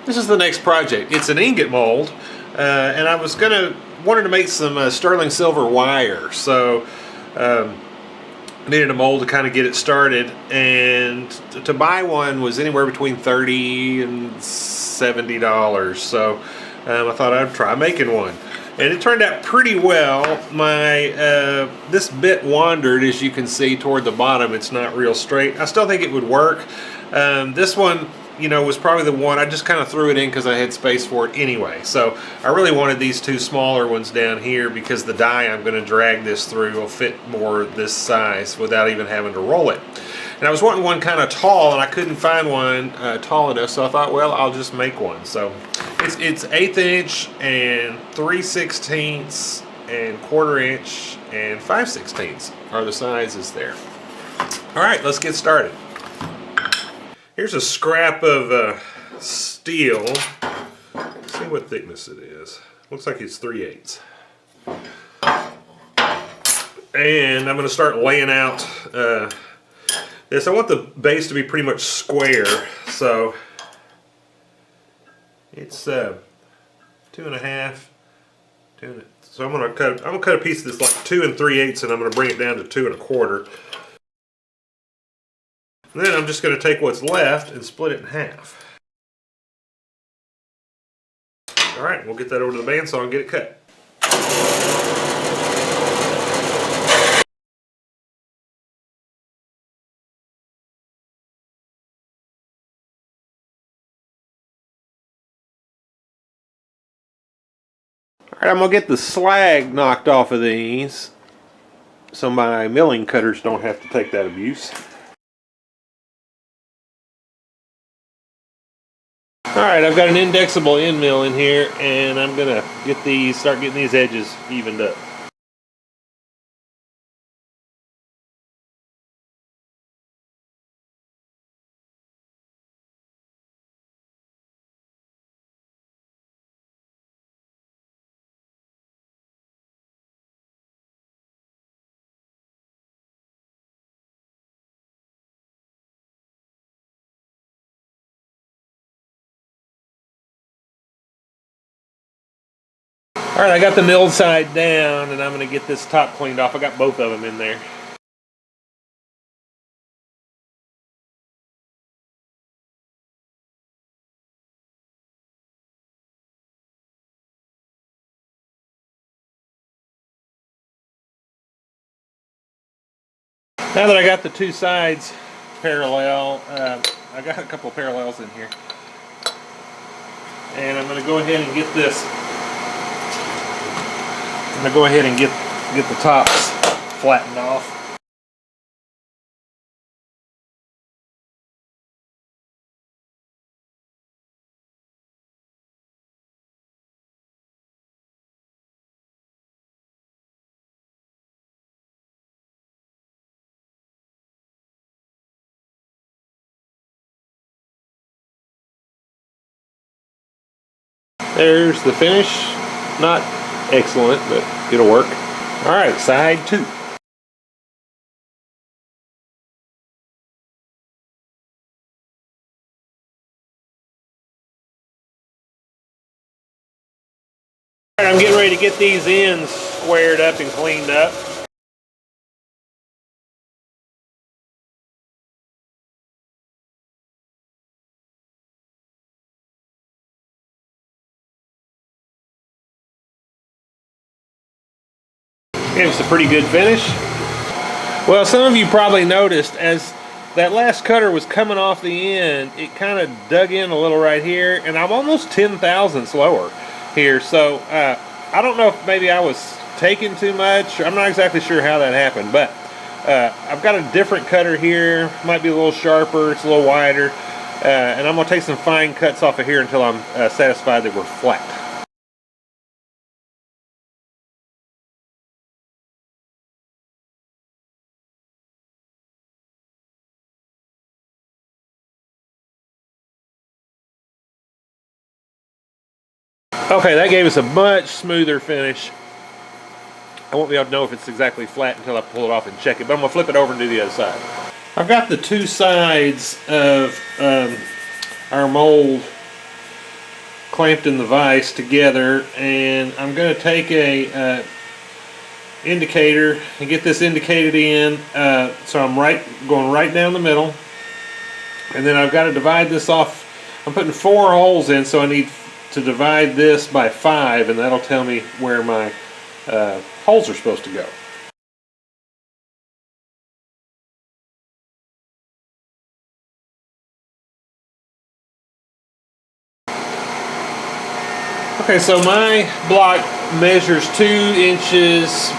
This is the next project. It's an ingot mold, and I was wanted to make some sterling silver wire, so needed a mold to kind of get it started, and to buy one was anywhere between $30 and $70. So I thought I'd try making one, and it turned out pretty well. My this bit wandered, as you can see toward the bottom. It's not real straight. I still think it would work. This one, you know, was probably the one I just kind of threw it in because I had space for it anyway. So I really wanted these two smaller ones down here because the die I'm going to drag this through will fit more this size without even having to roll it. And I was wanting one kind of tall, and I couldn't find one tall enough, so I thought, well, I'll just make one. So it's 1/8 inch and 3/16 and 1/4 inch and 5/16 are the sizes there. All right, let's get started. Here's a scrap of steel. Let's see what thickness it is. Looks like it's 3/8. And I'm going to start laying out this. I want the base to be pretty much square, so it's 2.5. So I'm going to cut a piece of this like 2 3/8, and I'm going to bring it down to 2 1/4. And then I'm just going to take what's left and split it in half. Alright, we'll get that over to the bandsaw and get it cut. Alright, I'm going to get the slag knocked off of these so my milling cutters don't have to take that abuse. Alright, I've got an indexable end mill in here, and I'm going to start getting these edges evened up. Alright, I got the milled side down, and I'm going to get this top cleaned off. I got both of them in there. Now that I got the two sides parallel, I got a couple of parallels in here. And I'm going to go ahead and get this. I'm going to go ahead and get the tops flattened off. There's the finish. Not excellent, but it'll work. Alright, side 2. I'm getting ready to get these ends squared up and cleaned up. Gives a pretty good finish. Well, some of you probably noticed as that last cutter was coming off the end, it kind of dug in a little right here, and I'm almost 10 thousandths lower here. So I don't know if maybe I was taking too much. I'm not exactly sure how that happened, but I've got a different cutter here. Might be a little sharper, it's a little wider, and I'm going to take some fine cuts off of here until I'm satisfied that we're flat. Okay, that gave us a much smoother finish. I won't be able to know if it's exactly flat until I pull it off and check it, but I'm going to flip it over and do the other side. I've got the two sides of our mold clamped in the vise together, and I'm going to take a indicator and get this indicated in. So I'm going right down the middle, and then I've got to divide this off. I'm putting 4 holes in, so I need to divide this by 5, and that'll tell me where my holes are supposed to go. Okay, so my block measures 2 inches,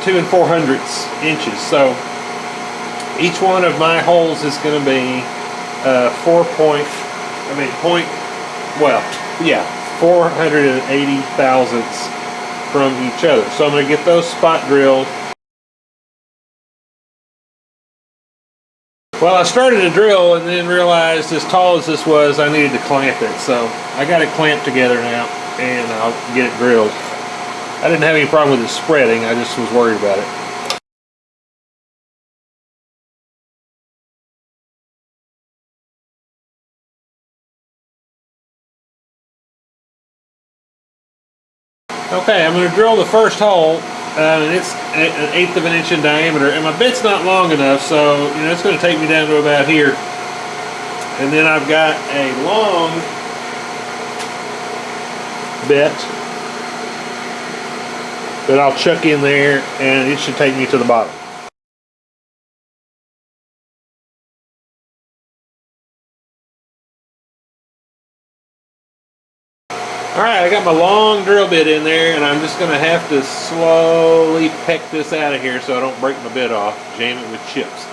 2 4/100 inches. So each one of my holes is going to be 480 thousandths from each other. So I'm going to get those spot drilled. Well, I started to drill and then realized, as tall as this was, I needed to clamp it. So I got it clamped together now, and I'll get it drilled. I didn't have any problem with it spreading, I just was worried about it. Okay, I'm going to drill the first hole, and it's 1/8 of an inch in diameter, and my bit's not long enough, so it's going to take me down to about here. And then I've got a long bit that I'll chuck in there, and it should take me to the bottom. Alright, I got my long drill bit in there, and I'm just going to have to slowly peck this out of here so I don't break my bit off, jam it with chips.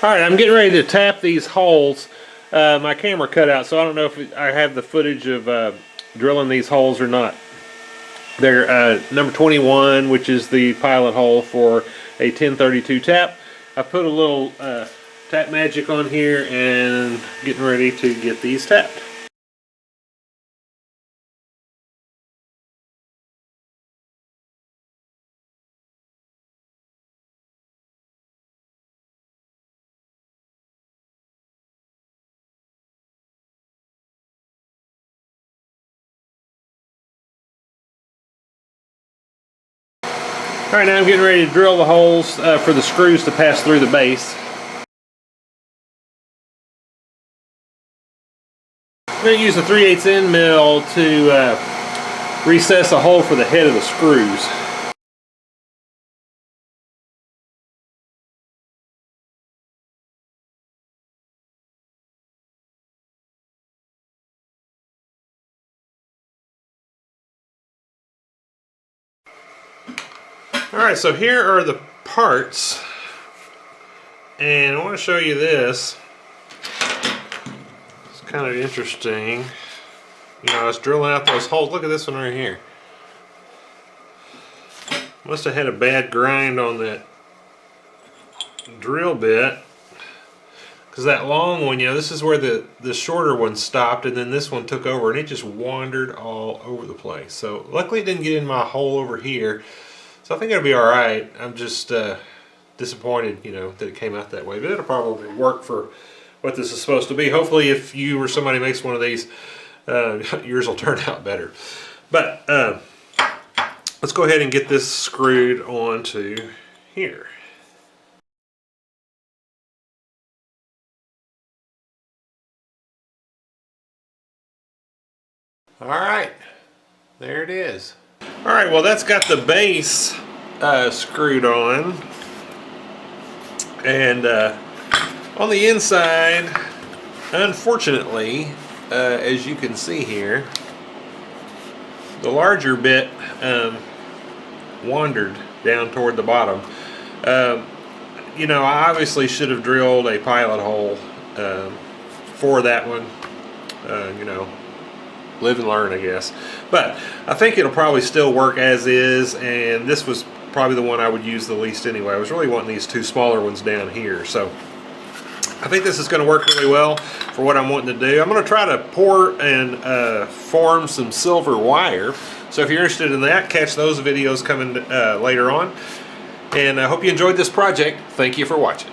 Alright, I'm getting ready to tap these holes. My camera cut out, so I don't know if I have the footage of drilling these holes or not. They're number 21, which is the pilot hole for a 1032 tap. I put a little tap magic on here and getting ready to get these tapped. Alright, now I'm getting ready to drill the holes for the screws to pass through the base. I'm going to use a 3/8 end mill to recess a hole for the head of the screws. Alright, so here are the parts, and I want to show you this. It's kind of interesting. I was drilling out those holes. Look at this one right here. Must have had a bad grind on that drill bit, because that long one, this is where the shorter one stopped, and then this one took over, and it just wandered all over the place. So luckily it didn't get in my hole over here. So I think it'll be alright. I'm just disappointed, that it came out that way. But it'll probably work for what this is supposed to be. Hopefully if you or somebody makes one of these, yours will turn out better. But let's go ahead and get this screwed onto here. Alright, there it is. Alright, well that's got the base screwed on, and on the inside, unfortunately, as you can see here, the larger bit wandered down toward the bottom. I obviously should have drilled a pilot hole for that one. Live and learn, I guess. But I think it'll probably still work as is, and this was probably the one I would use the least anyway. I was really wanting these two smaller ones down here. So I think this is going to work really well for what I'm wanting to do. I'm going to try to pour and form some silver wire. So if you're interested in that, catch those videos coming later on. And I hope you enjoyed this project. Thank you for watching.